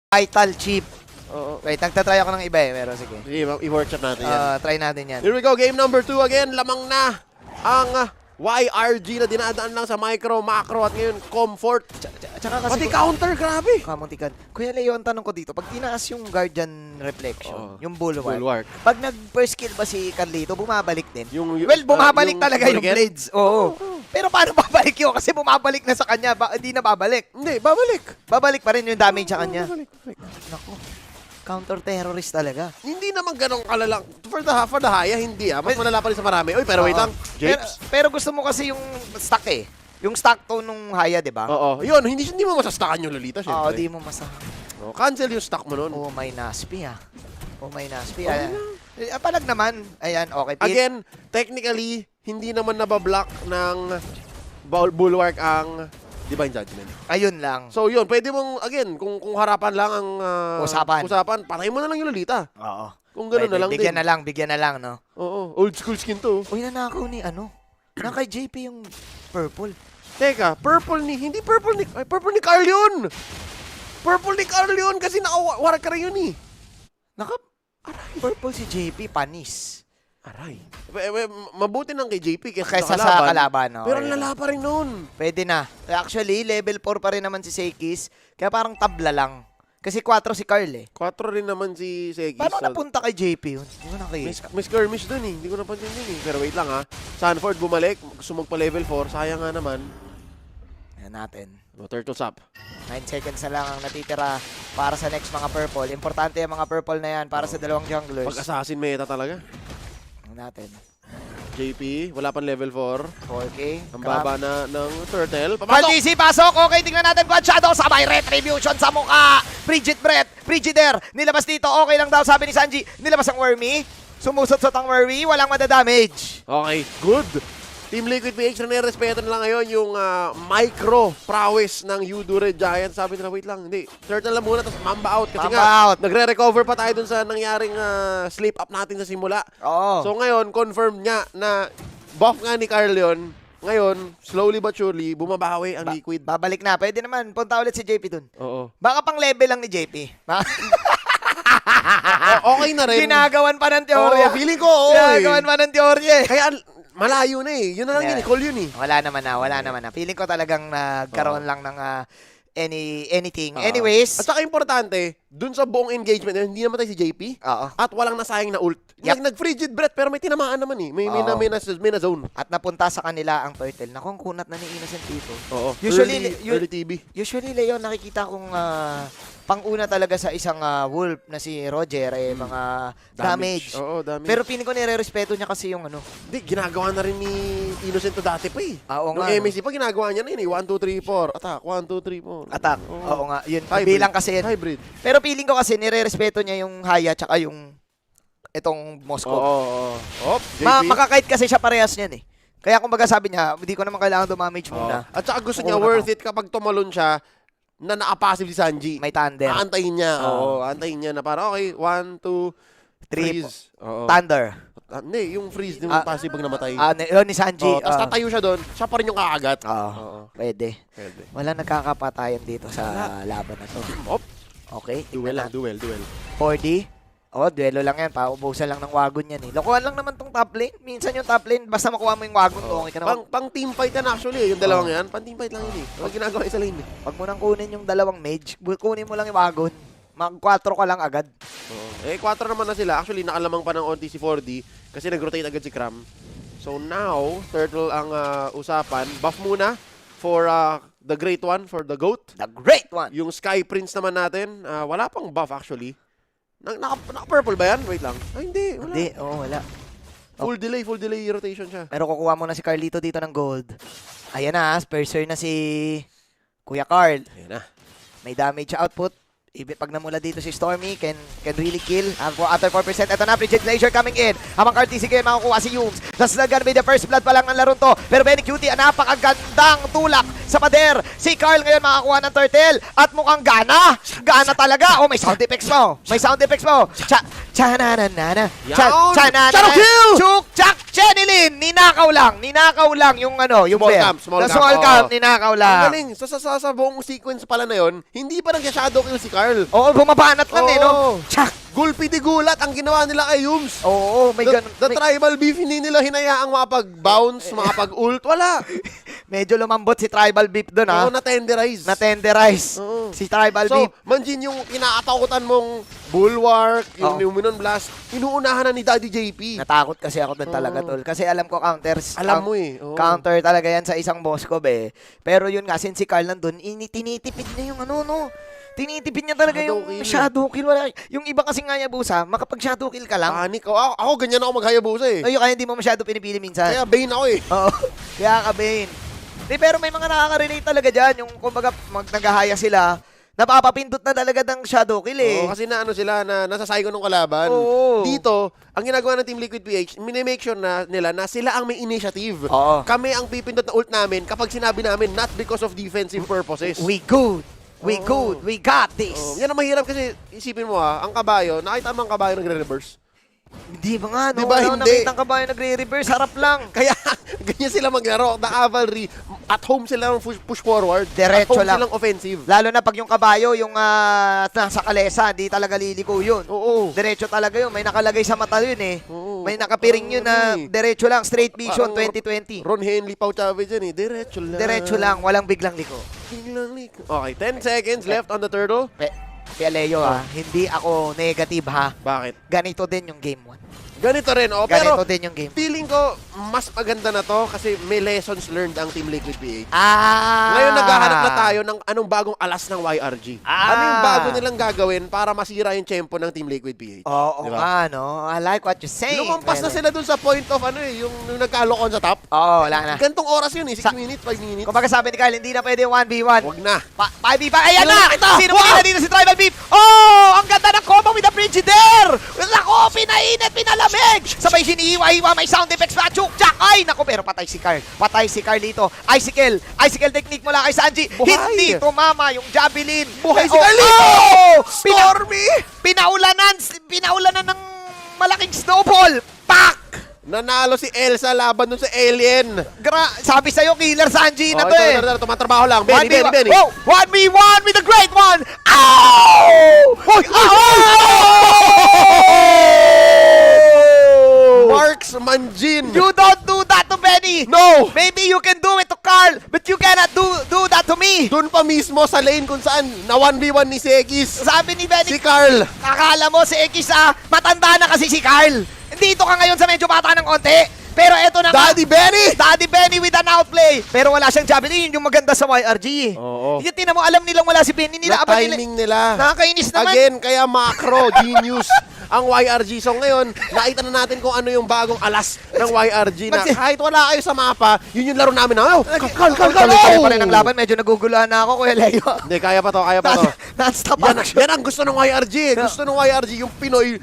Vital chip. Oo. Wait, nagtatry ako ng iba eh. Pero sige. Sige, i-workshop natin yan. Try natin yan. Here we go, game number 2 again. Lamang na ang YRG na dinadaan lang sa micro, macro at ngayon comfort. Tsaka kasi Pati counter, grabe. kamuntikan. Kuya Leo, ang tanong ko dito, pag tinaas yung Guardian Reflection, yung Bulwark, pag nag-first kill ba si Carlito, bumabalik din? Well, bumabalik talaga yung blades. Oo. Pero paano babalik yun? Kasi bumabalik na sa kanya, hindi na babalik. Hindi, babalik. Babalik pa rin yung damage sa kanya. Babalik. Naku, counter-terrorist talaga. Hindi naman ganong kalalang. For the haya, hindi ah. Mas malala pa rin sa marami. Uy, pero wait lang. Japes? Pero gusto mo kasi yung stock eh. Yung stock tone nung Haya, di ba? Oo. Yun, hindi mo masastakan yung Lolita, Oo, syempre. di mo masahan. Cancel yung stock mo nun. Oh, may Naspi ah. Oh, may Naspi. Palag naman. Ayan, okay. Again, technically, hindi naman nabablock ng Bulwark ang Divine Judgment. Ayun lang. So yun, pwede mong, again, kung harapan lang ang usapan, patay mo na lang yung Lolita. Oo. Kung gano'n na lang bigyan din. Bigyan na lang, no? Oo, old school skin to. Uy, nanakaw ni ano? Nakay JP yung purple. Teka, hindi purple ni Carl yun! Purple ni Carl yun kasi nakawara ka rin yun eh. Purple si JP, panis. Aray. Mabuti nang kay JP Kaysa sa kalaban, no? Pero lala pa rin nun. Pwede na. Actually, level 4 pa rin naman si Sekis. Kaya parang tabla lang. Kasi 4 si Carl eh. 4 rin naman si Segis. Paano napunta kay JP yun? Hindi ko nakikita. May skirmish dun eh. Hindi ko napansin dun eh. Pero wait lang ha. Sanford bumalik. Gusto magpa-level 4. Sayang nga naman. Ayan natin. Turtles up. 9 seconds na lang ang natitira para sa next mga purple. Importante yung mga purple na yan para sa dalawang junglers. Pag-assassin meta talaga. Ayan natin. JP, wala pang level 4. 4K. Ang baba na ng turtle. Maldisi, pasok! Okay, tingnan natin. Quad Shadow, sabay retribution sa mukha. Frigidaire, nilabas dito. Okay lang daw, sabi ni Sanji. Nilabas ang Wormy. Sumusot-sot ang Wormy. Walang madadamage. Okay, good. Team Liquid PH na nirespeto na lang ngayon yung micro prowess ng Yudu Red Giant. Sabi nila, wait lang, hindi. Turtle lang muna, tapos Mamba out. Kasi Mamba out. nagre-recover pa tayo dun sa nangyaring slip up natin sa simula. Oo. So ngayon, confirmed nga na buff nga ni Carl yun. Ngayon, slowly but surely, bumabawi ang Liquid. Babalik na. Pwede naman. Punta ulit si JP dun. Oo. Baka pang level lang ni JP. Okay na rin. Ginagawan pa ng teorya. Oo, feeling ko, oo. Ginagawan pa ng teorya eh. Kaya malayo na eh. Yun na lang yun, call yun eh. Wala naman na. Feeling ko talagang nagkaroon lang ng anything. Anyways. At saka importante, dun sa buong engagement, hindi namatay si JP. Oo. At walang nasayang na ult. Yep. Nag-frigid breath pero may tinamaan naman eh. May na zone. At napunta sa kanila ang turtle. Naku, ang kunat na ni Innocent dito. Oo. Usually, early TB. Usually, Leon, nakikita kong pang-una talaga sa isang wolf na si Roger ay mga damage. Oo, damage. Pero piling ko nire-respeto niya kasi yung ano. Hindi, ginagawa na rin ni Innocent to dati pa eh. Oo Nung nga. MSC pa, ginagawa niya na yun eh. 1, 2, 3, 4. Attack. 1, 2, 3, 4. Attack. Oo. Oo nga. Yun. Hybrid. Bilang kasi yan. Hybrid. Pero piling ko kasi nire-respeto niya yung Haya tsaka yung itong Moscow. Oo. Op, JP. Makakait kasi siya parehas niyan eh. Kaya kumbaga sabi niya, hindi ko naman kailangan dumamage muna. At saka gusto niya, Kukuha na worth it kapag tumalon siya na naka-passive si Sanji. May thunder. Aantayin niya. Oo, aantayin niya na para okay, 1, 2, 3, freeze. Oo. Thunder. Hindi, yung freeze, yung passive pag namatay. Yun ni Sanji. Tapos tatayo siya doon, siya pa rin yung kakagat. Oo. Pwede. Wala nagkakapatayan dito sa laban na to. Op, Okay. duel lang, tingnan duel. 4D. Duelo lang yan. Paubusan lang ng wagon yan eh. Lokohan lang naman tong top lane. Minsan yung top lane, basta makuha mo yung wagon, okay ka naman. Pang team fight yan actually, yung dalawang yan. Pang team fight lang yun eh. Wala ginagawa sa lane eh. Pag mo nang kunin yung dalawang mage, kunin mo lang yung wagon. Mag-4 ka lang agad. Oo. 4 naman na sila. Actually, nakalamang pa ng onti si 4D kasi nag-rotate agad si Cram. So now, Turtle ang usapan. Buff muna for the great one, for the GOAT. The great one! Yung Sky Prince naman natin, wala pang buff actually. Naka-purple ba yan? Wait lang. Ay, hindi. Wala. Hindi, wala. Full delay rotation siya. Pero kukuha mo na si Carlito dito ng gold. Ayan na, Sperser na si Kuya Carl. Ayan na. May damage output. Pag namula dito si Stormy, can really kill. After 4%, ito na, Frigid Glacier coming in. Habang RTC kayo makukuha si Yumes. That's gonna be the first blood pa lang ng larong to. Pero Benny Cutie, napakagandang tulak sa pader. Si Carl ngayon makakuha ng turtle. At mukhang gana. Gana talaga. Oh, may sound effects mo. May sound effects mo. Cha-na-na-na-na. Cha-na-na-na. Shadow kill! Chuk-chak! Chenilin! Ninakaw lang yung yung Small bear. camp, small The camp, small oo. camp, ninakaw Ang lang. galing. Sa buong sequence pala na yon, hindi pa nag-shadow kill si Carl. Oo, bumabanat lang eh, no? Oo. Chak! Gulpi di gulat ang ginawa nila kay Yums. Oo, may ganun. The tribal beef, hindi nila hinayaang makapag-bounce, makapag-ult. Wala. Medyo lumambot si Tribal Beef doon, ha? Oo, na-tenderize. Na-tenderize. Oo. Si Tribal So, Beef. Manjin, yung kinakatakutan mong Bulwark, yung Oo. Luminon Blast, inuunahan na ni Daddy JP. Natakot kasi ako doon talaga, tol. Kasi alam ko counters. Alam mo eh. Oo. Counter talaga yan sa isang boss ko, be. Pero yun nga, since si Carl nandun, tinitipid niya yung tinitipid niya talaga Shadow yung kill. shadow kill. Wala. Yung iba kasing nga Yabusa, makapag shadow kill ka lang. Panik. Ako ganyan ako mag-Hayabusa eh. Ayun, kaya hindi mo masyado pinipili minsan. Kaya Bane ako eh. Oo. Kaya ka, Bane. Pero may mga nakaka-relate talaga dyan. Yung kumbaga, naghahaya sila, napapapindot na talaga ng shadow kill eh. Oo, kasi na sila na nasa psycho ng kalaban. Oo. Dito, ang ginagawa ng Team Liquid PH, minimake sure na nila na sila ang may initiative. Oo. Kami ang pipindot na ult namin kapag sinabi namin not because of defensive purposes. We good. We Oo. good. We got this. Yan ang mahirap kasi isipin mo ang kabayo, nakita mo ang kabayo nagre-reverse. Hindi ba nga, no? Di ba Wala hindi? nakita ang kabayo nagre-reverse, harap lang. Kaya ganyan sila maglaro. The cavalry, at home sila ng push forward. Diretso at home lang. silang offensive. Lalo na pag yung kabayo, yung nasa kalesa, di talaga liliko yun. Oo. Diretso talaga yun. May nakalagay sa mata yun eh. Oo. May nakapiring yun na diretso lang. Straight vision, Parang 2020. Ron Henley, Pau Chavez yan eh. Diretso lang. Diretso lang, walang biglang liko. Biglang liko. Okay, 10 seconds left on the turtle. Kaya Leo hindi ako negative ha. Bakit? Ganito din yung game 1. Ganito rin, oh. Ganito Pero din yung game. feeling ko, mas maganda na to kasi may lessons learned ang Team Liquid PH. Ah! Ngayon naghahanap na tayo ng anong bagong alas ng YRG. Ah. Ano yung bago nilang gagawin para masira yung tempo ng Team Liquid PH? Oo Diba? nga, no? I like what you're saying. Lumampas na sila dun sa point of yung nagkalokon sa top. Oo, wala na. Gantong oras yun eh, 6 minutes, 5 minutes. Kung sabi ni Kyle, hindi na pwede 1v1. Wag na. 5v5. Ayan Sino na! nakita? Sino Wow! makita dito si Tribal Beef? Oh! Ang ganda ng combo with the Frigidaire! Nako, pinainit, pinalamig! Sabay hinihiwa-hiwa, may sound effects pa. Chuk-chak! Ay, nako, pero patay si Carl. Patay si Carl dito. Icicle. Icicle technique mula kay Sanji. Buhay! Hindi tumama yung javelin. Buhay si Oh, Carlito! oh! Stormy! Pinaulanan ng malaking snowball. Pak! Nanalo si Elsa laban dun sa alien. Sabi sa'yo, killer Sanji na Oh, to eh. ito, tumatrabaho lang. Benny. Oh, 1v1 with the great one! Ow! Hoy! Marks Manjin. You don't do that to Benny! No! Maybe you can do it to Carl, but you cannot do that to me! Doon pa mismo sa lane kung saan na 1v1 ni Sekis. Sabi ni Benny, Si Carl. akala mo si X matanda na kasi si Carl. Dito ka ngayon sa medyo bata ng konti. Pero eto na nga. Daddy Benny! Daddy Benny with an outplay. Pero wala siyang javelin. Yun yung maganda sa YRG. Oo. Yung tinan mo, alam nilang wala si Benny. Na Nilaaban timing nila. Nakakainis naman. Again, kaya macro, genius ang YRG. So ngayon, nakita na natin kung ano yung bagong alas ng YRG na kahit wala kayo sa mapa, yun yung laro namin na, Carl! Kaya pa rin ang laban. Medyo naguguluhan na ako, Kuya Leo. Hindi, kaya pa to. Non-stop Yan, action. yan ang gusto ng YRG. Gusto ng YRG, yung Pinoy,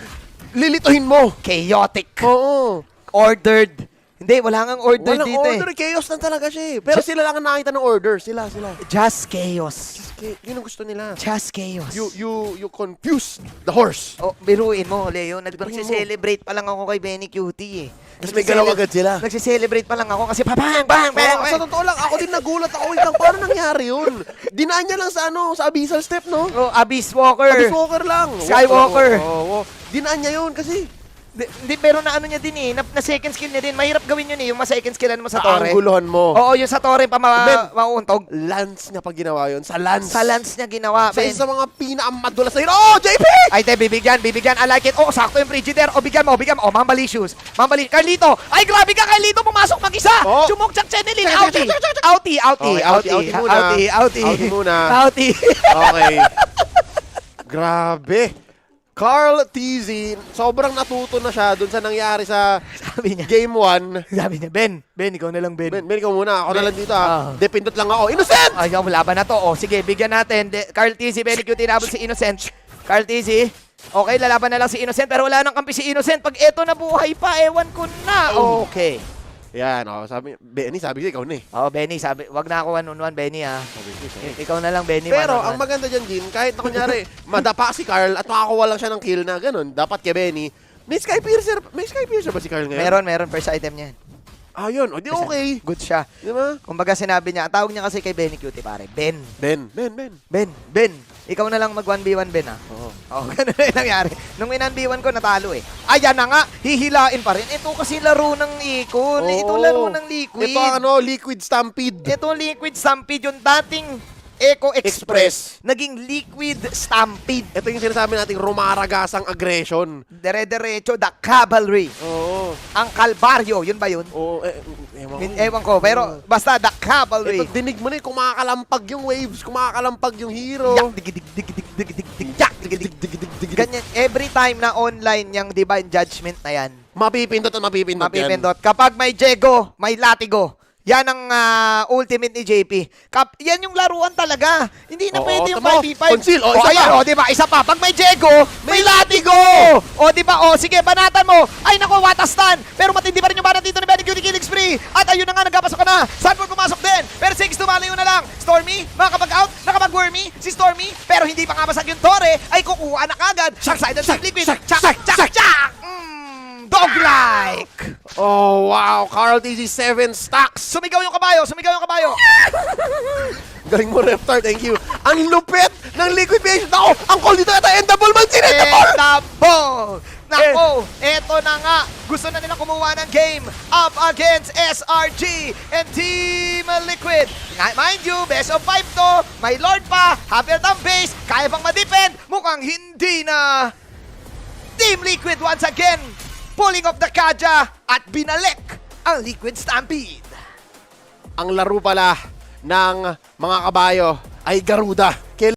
lilituhin mo. Chaotic. Oo. Ordered. Hindi, wala ngang order Walang dito order, chaos lang talaga siya eh. Pero sila lang ang nakita ng order. Sila. Just chaos. Yun ang gusto nila. Just chaos. You confuse the horse. Oh, biruin mo, Leo. Nagse-celebrate pa lang ako kay Benny Cutie eh. Tapos may galaw agad sila. Nagse-celebrate pa lang ako kasi bang, bang, bang. Sa totoo lang, ako din nagulat ako. Paano nangyari yun? Dinaan niya lang sa sa abyssal step, no? Oh, Abyss Walker. Abyss Walker lang. Skywalker. Oo. Dinaan niya yun kasi Hindi, pero na ano niya din eh. Na second skill niya din. Mahirap gawin yun eh. Yung ma-second skillan mo sa torre. naangguluhan mo. Oo, yung sa torre pa mauuntog. Lance niya pag ginawa yun. Sa Lance. Sa lance niya ginawa. Sa Ben. isa sa mga pinakamadulas na yun. Oh, JP! Ay, te, bibigyan. I like it. Oh, sakto yung Frigidaire. Oh, bigyan mo. Oh, Mambalicious. Carlito. Ay, grabe ka, Carlito. Pumasok mag-isa. Oh. Chumukchak Chenelin. Outie. Outie. Okay, outie muna. Outie muna. Outie. Okay. Grabe. Carl TZ, sobrang natuto na siya dun sa nangyari sa Sabi niya. Game 1. Sabi niya, Ben, ikaw na lang, Ben. Ben, ikaw muna. Ako na lang dito Ah. Depindot lang ako. Innocent! Ay, laban na to. Oh, sige, bigyan natin. Carl TZ, Benny Q, tinabot si Innocent. Carl TZ. Okay, lalaban na lang si Innocent, pero wala nang kampi si Innocent. Pag eto na buhay pa, ewan ko na. Okay. Yan, sabi, Benny, sabi ko, ikaw na eh. Oh, Benny, sabi, wag na ako 1-on-1, Benny ha. Sabi ko, sa'yo. Ikaw na lang, Benny. Pero, 1-on-1. ang maganda dyan, Jin, kahit na kunyari, madapa si Carl at makakuha lang siya ng kill na ganun, dapat kay Benny, may Sky Piercer ba si Carl ngayon? Meron, first item niya. Ah, yun. O, di okay. Good siya. Di ba? Kumbaga sinabi niya, ang tawag niya kasi kay Benny Cutie pare, Ben. Ben. Ikaw na lang mag 1v1, Ben ha. Oo. Oh, ganun na yung nangyari. Nung in-1v1 ko, natalo eh. Ayan na nga, hihilain pa rin. Ito kasi laro ng Icon. Oo. Ito laro ng Liquid. Ito Liquid Stampede. Ito Liquid Stampede, yung dating Eco Express, naging Liquid Stampede. Ito yung sinasabi nating rumaragasang aggression. Dire-diretso, the cavalry. Oo. Ang kalbaryo, yun ba yun? Oo. Ewan ko, pero basta the cavalry. Ito, dinig mo na kumakalampag yung waves, kumakalampag yung hero. Yak, dig, yak, dig. Ganyan, every time na online yung Divine Judgment na yan, Mapipindot. mapipindot. Kapag may Jego, may Latigo. Yan ang ultimate ni JP. Yan yung laruan talaga. Hindi na Oo, pwede yung tama. 5v5. Conceal, isa ayan, pa. diba? Isa pa. Pag may Jego, may Latigo. Diba? Sige, banatan mo. Ay, nako, watastan. Pero matindi pa rin yung banat dito ni Benny Cutie Killing Spree. At ayun na nga, nagkapasok ka na. Sanford pumasok din. Pero 6 tumalayo na lang. Stormy, makakapag-out. Nakapag-wormy si Stormy. Pero hindi pa nga basag yung Tore. Ay, kukuha na kagad. Shark-sided Shark Liquid. Chak. Dog-like. Oh, wow. Carl TZ 7 stacks. Sumigaw yung kabayo. Galing mo, Reptar. Thank you. Ang lupit ng Liquid Patient. Ako, ang call dito ata Endable man. Endable. Nako, eto na nga. Gusto na nilang kumuha ng game up against SRG and Team Liquid. Mind you, best of 5 to. May Lord pa. Happy ang base. Kaya bang ma-defend? Mukhang hindi na. Team Liquid once again pulling off the Kaja at binalik ang Liquid Stampede. Ang laro pala ng mga kabayo ay Garuda.